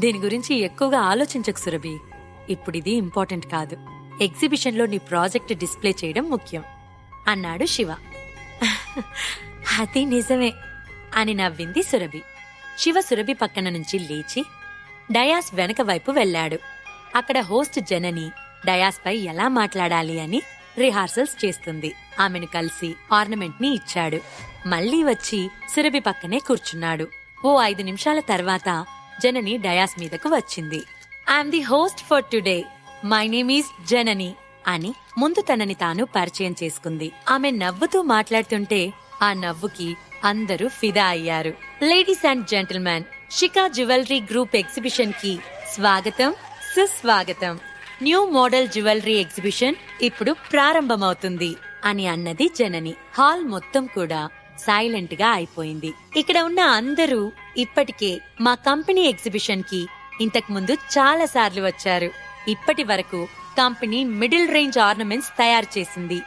దీని గురించి ఎక్కువగా ఆలోచించకు సురభి. ఇప్పుడిది ఇంపార్టెంట్ కాదు. ఎగ్జిబిషన్లో నీ ప్రాజెక్ట్ డిస్ప్లే చేయడం ముఖ్యం అన్నాడు శివ. అది నిజమే అని నవ్వింది సురభి. శివ సురభి పక్కన నుంచి లేచి డయాస్ వెనక వైపు వెళ్లాడు. అక్కడ హోస్ట్ జనని డయాస్ పై ఎలా మాట్లాడాలి అని రిహార్సల్స్ చేస్తుంది. ఆమెను కలిసి ఆర్నమెంట్ ని ఇచ్చాడు. మళ్లీ వచ్చి సురభి పక్కనే కూర్చున్నాడు. ఓ 5 నిమిషాల తర్వాత జనని డయాస్ మీదకు వచ్చింది. I'm the host for today. My name is Janani అని ముందు తనని తాను పరిచయం చేసుకుంది. ఆమె నవ్వుతూ మాట్లాడుతుంటే ఆ నవ్వుకి అందరూ ఫిదా అయ్యారు. Ladies and gentlemen, Shika jewellery group exhibition కి స్వాగతం, సుస్వాగతం. న్యూ మోడల్ జ్యువెలరీ ఎగ్జిబిషన్ ఇప్పుడు ప్రారంభమవుతుంది అని అన్నది జనని. హాల్ మొత్తం కూడా సైలెంట్ గా అయిపోయింది. ఇక్కడ ఉన్న అందరూ ఇప్పటికే మా కంపెనీ ఎగ్జిబిషన్ కి ఇంతకు ముందు చాలా సార్లు వచ్చారు. ఇప్పటి వరకు కంపెనీ మిడిల్ రేంజ్ ఆర్నమెంట్స్ తయారు చేసింది.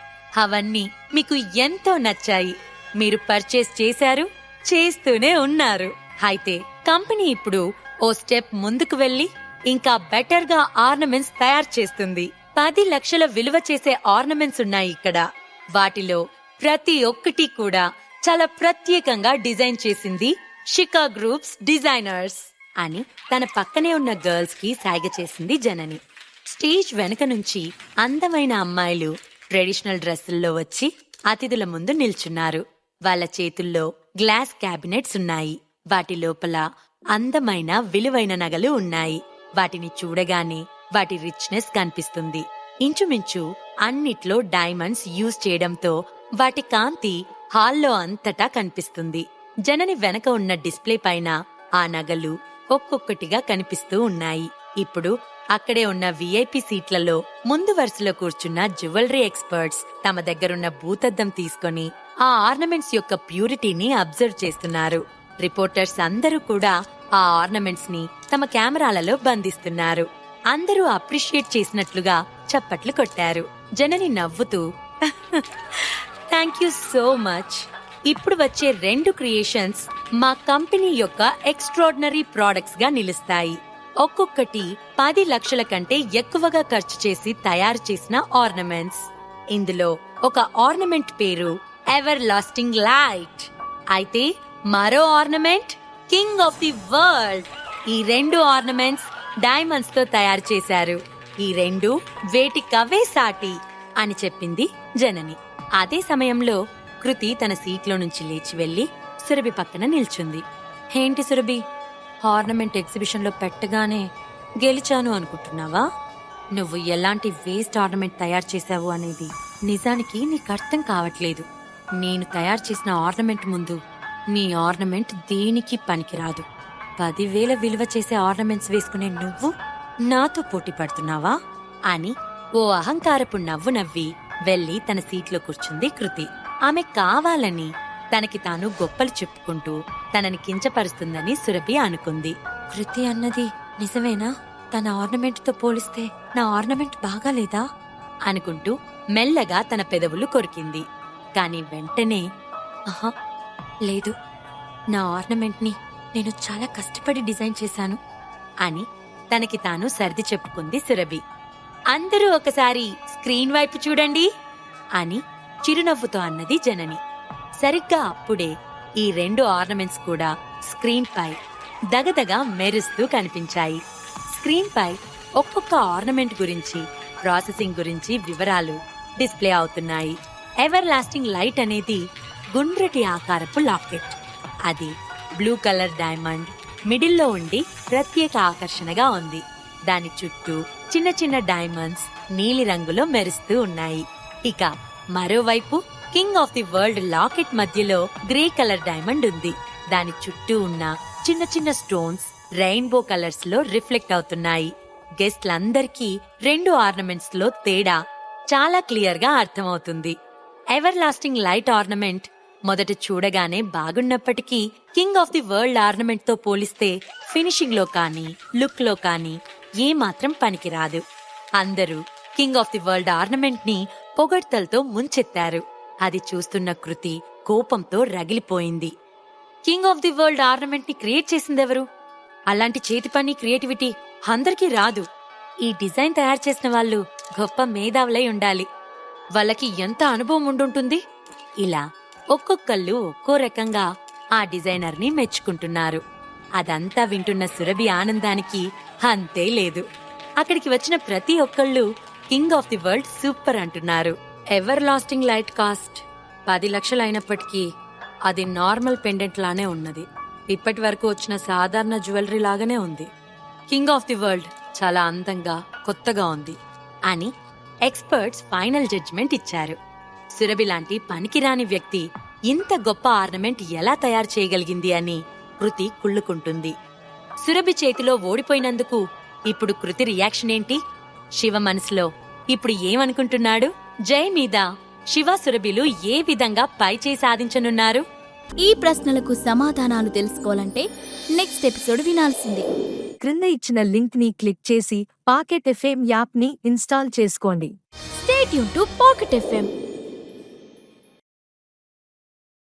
అవన్నీ మీకు ఎంతో నచ్చాయి. మీరు పర్చేస్ చేశారు, చేస్తూనే ఉన్నారు. అయితే కంపెనీ ఇప్పుడు ఓ స్టెప్ ముందుకు వెళ్లి ఇంకా బెటర్ గా ఆర్నమెంట్స్ తయారు చేస్తుంది. 10 లక్షల విలువ చేసే ఆర్నమెంట్స్ ఉన్నాయి ఇక్కడ. వాటిలో ప్రతి ఒక్కటి కూడా చాలా ప్రత్యేకంగా డిజైన్ చేసింది షికా గ్రూప్స్ డిజైనర్స్ అని తన పక్కనే ఉన్న గర్ల్స్ కి సాయిగ చేసింది జనని. స్టేజ్ వెనక నుంచి అందమైన అమ్మాయిలు ట్రెడిషనల్ డ్రెస్సుల్లో వచ్చి అతిథుల ముందు నిల్చున్నారు. వాళ్ళ చేతుల్లో గ్లాస్ క్యాబినెట్స్ ఉన్నాయి. వాటి లోపల అందమైన విలువైన నగలు ఉన్నాయి. వాటిని చూడగానే వాటి రిచ్నెస్ కనిపిస్తుంది. ఇంచుమించు అన్నిట్లో డైమండ్స్ యూజ్ చేయడంతో వాటి కాంతి హాల్లో అంతటా కనిపిస్తుంది. జనని వెనక ఉన్న డిస్ప్లే పైన ఆ నగలు ఒక్కొక్కటిగా కనిపిస్తూ ఉన్నాయి. ఇప్పుడు అక్కడే ఉన్న విఐపి సీట్లలో ముందు వరుసలో కూర్చున్న జ్యువెలరీ ఎక్స్పర్ట్స్ తమ దగ్గరున్న భూతద్దం తీసుకొని ఆ ఆర్నమెంట్స్ యొక్క ప్యూరిటీని అబ్జర్వ్ చేస్తున్నారు. రిపోర్టర్స్ అందరూ కూడా ఆ ఆర్నమెంట్స్ ని తమ కెమెరాలలో బంధిస్తున్నారు. అందరూ అప్రిషియేట్ చేసినట్లుగా చప్పట్లు కొట్టారు. జనని నవ్వుతూ థ్యాంక్ యూ సో మచ్. ఇప్పుడు వచ్చే 2 క్రియేషన్స్ మా కంపెనీ యొక్క ఎక్స్ట్రార్డినరీ ప్రొడక్ట్స్ గా నిలుస్తాయి. ఒక్కొక్కటి 10 లక్షల కంటే ఎక్కువగా ఖర్చు చేసి తయారు చేసిన ఆర్నమెంట్స్. ఇందులో ఒక ఆర్నమెంట్ పేరు ఎవర్ లాస్టింగ్ లైట్. అయితే మరో ornament king of the world. ఈ 2 ఆర్నమెంట్స్ డైమండ్స్ తో తయారు చేశారు. ఈ 2 వేటికవే సాటి అని చెప్పింది జనని. అదే సమయంలో కృతి తన సీట్లో నుంచి లేచి వెళ్లి సురభి పక్కన నిల్చుంది. ఏంటి సురభి, ఆర్నమెంట్ ఎగ్జిబిషన్ లో పెట్టగానే గెలిచాను అనుకుంటున్నావా? నువ్వు ఎలాంటి వేస్ట్ ఆర్నమెంట్ తయారు చేశావు అనేది నిజానికి నీకు అర్థం కావట్లేదు. నేను తయారు చేసిన ఆర్నమెంట్ ముందు నీ ఆర్నమెంట్ దేనికి పనికిరాదు. 10,000 విలువ చేసే ఆర్నమెంట్స్ వేసుకునే నువ్వు నాతో పోటీ పడుతున్నావా అని ఓ అహంకారపు నవ్వు నవ్వి వెళ్లి తన సీట్లో కూర్చుంది కృతి. ఆమె కావాలని తనకి తాను గొప్పలు చెప్పుకుంటూ తనని కించపరుస్తుందని సురభి అనుకుంది. కృతి అన్నది నిజమేనా? తన ఆర్నమెంట్ తో పోలిస్తే నా ఆర్నమెంట్ బాగాలేదా అనుకుంటూ మెల్లగా తన పెదవులు కొరికింది. కాని వెంటనే ఆహా లేదు, నా ఆర్నమెంట్ ని నేను చాలా కష్టపడి డిజైన్ చేశాను అని తనకి తాను సర్ది చెప్పుకుంది సురభి. అందరూ ఒకసారి స్క్రీన్ వైపు చూడండి అని చిరునవ్వుతో అన్నది జనని. సరిగ్గా అప్పుడే ఈ 2 ఆర్నమెంట్స్ కూడా స్క్రీన్ పై దగదగా మెరుస్తూ కనిపించాయి. స్క్రీన్ పై ఒక్కొక్క ఆర్నమెంట్ గురించి, ప్రాసెసింగ్ గురించి వివరాలు డిస్ప్లే అవుతున్నాయి. ఎవర్ లాస్టింగ్ లైట్ అనేది గుండ్రటి ఆకారపు లాకెట్. అది బ్లూ కలర్ డైమండ్ మిడిల్లో ఉండి ప్రత్యేక ఆకర్షణగా ఉంది. దాని చుట్టూ చిన్న చిన్న డైమండ్స్ నీలి రంగులో మెరుస్తూ ఉన్నాయి. ఇక మరోవైపు king of the world locket మధ్యలో గ్రే కలర్ డైమండ్ ఉంది. దాని చుట్టూ ఉన్న చిన్న చిన్న స్టోన్స్ రెయిన్బో కలర్స్ లో రిఫ్లెక్ట్ అవుతున్నాయి. గెస్ట్లందరికీ 2 ఆర్నమెంట్స్ లో తేడా చాలా క్లియర్ గా అర్థమవుతుంది. ఎవర్ లాస్టింగ్ లైట్ ఆర్నమెంట్ మొదట చూడగానే బాగున్నప్పటికీ king of the world ornament తో పోలిస్తే ఫినిషింగ్ లో కానీ లుక్ లో కానీ ఏమాత్రం పనికిరాదు. అందరూ king of the world ornament ని పొగడ్తలతో ముంచెత్తారు. అది చూస్తున్న కృతి కోపంతో రగిలిపోయింది. King of the world ornament ని క్రియేట్ చేసిందెవరు? అలాంటి చేతి పని క్రియేటివిటీ అందరికీ రాదు. ఈ డిజైన్ తయారు చేసిన వాళ్ళు గొప్ప మేధావులై ఉండాలి. వాళ్ళకి ఎంత అనుభవం ఉండుంటుంది. ఇలా ఒక్కొక్కళ్ళు ఒక్కో రకంగా ఆ డిజైనర్ని మెచ్చుకుంటున్నారు. అదంతా వింటున్న సురభి ఆనందానికి అంతే లేదు. అక్కడికి వచ్చిన ప్రతి ఒక్కళ్ళు king of the world super అంటున్నారు. ఎవర్ లాస్టింగ్ లైట్ కాస్ట్ 10 లక్షలు అయినప్పటికీ అది నార్మల్ పెండెంట్ లానే ఉన్నది. ఇప్పటి వరకు వచ్చిన సాధారణ జ్యువెలరీ లాగానే ఉంది. కింగ్ ఆఫ్ ది వరల్డ్ చాలా అందంగా కొత్తగా ఉంది అని ఎక్స్పర్ట్స్ ఫైనల్ జడ్జిమెంట్ ఇచ్చారు. సురభి లాంటి పనికిరాని వ్యక్తి ఇంత గొప్ప ఆర్నమెంట్ ఎలా తయారు చేయగలిగింది అని కృతి కుళ్ళుకుంటుంది. సురభి చేతిలో ఓడిపోయినందుకు ఇప్పుడు కృతి రియాక్షన్ ఏంటి? శివ మనసులో ఇప్పుడు ఏమనుకుంటున్నాడు? జై మీద శివ సురభిలు ఏ విధంగా పైచేయి సాధించనున్నారు? ఈ ప్రశ్నలకు సమాధానాలు తెలుసుకోవాలంటే నెక్స్ట్ ఎపిసోడ్ వినాల్సిందే. క్రింద ఇచ్చిన లింక్ ని క్లిక్ చేసి పాకెట్ ఎఫ్ఎం యాప్ ని ఇన్స్టాల్ చేసుకోండి. Stay tune to pocket FM.